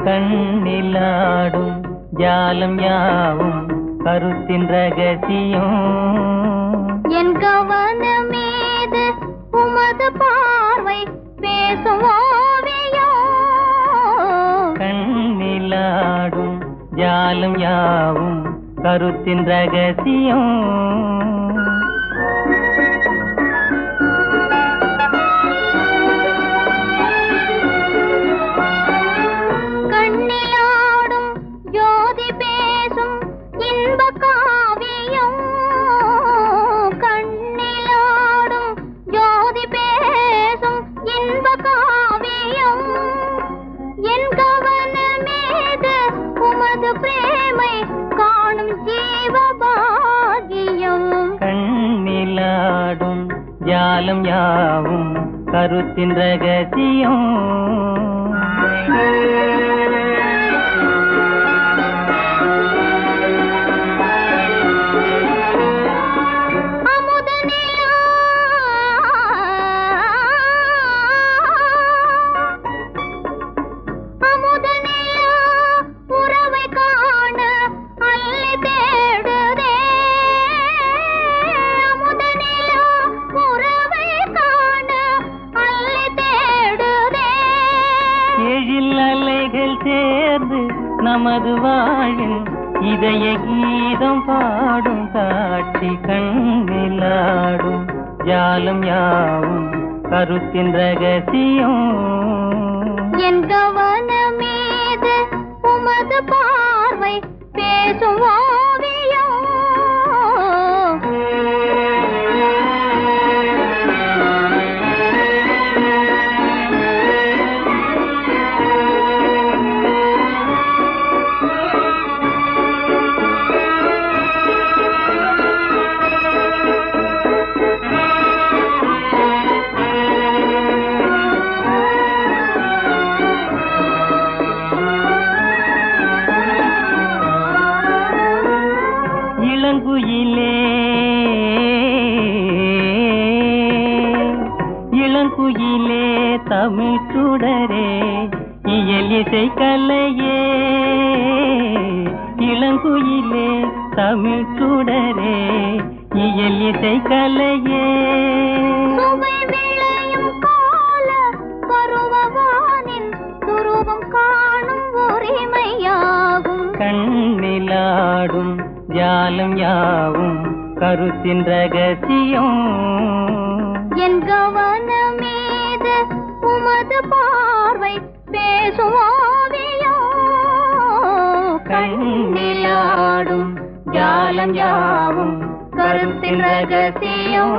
கண்ணிலாடும் ஜாலம் யாவும் கருத்தின் ரகசியம். என் கவனமீது உமது பார்வை பேசும் ஓவியம். கண்ணிலாடும் ஜாலம் யாவும் கருத்தின் ரகசியம். கண்ணிலாடும் ஜோதி பேசும் இன்ப காவியம். கண்ணிலாடும் ஜோதி பேசும் இன்ப காவியம். என் கவனமீது உமது பிரேமை காணும் ஜீவபாகியம். கண்ணிலாடும் ஜாலம் யாவும் கருத்தின் ரகசியம். சேர்ந்து நமது வாழின் இதய கீதம் பாடும் காட்சி. கண்ணிலாடும் ஜாலம் யாவும் கருத்தின் ரகசியம். என் கவனமீது உமது பார்வை பேசும் ஓவியம். இளங்குயிலே இளங்குயிலே தமிழ் சுடரே இயல் இசை கலையே. இளங்குயிலே தமிழ் சுடரே இயல் இசை கலையே. சுவை விளையும் கால பருவவானின் துருவம் காணும் உரிமையாகும். கண்ணிலாடும் ஜாலம் யாவும் கருத்தின் ரகசியம். என் கவனமீது உமது பார்வை பேசும் ஓவியம். கண்ணிலாடும் ஜாலம் யாவும் கருத்தின் ரகசியம்.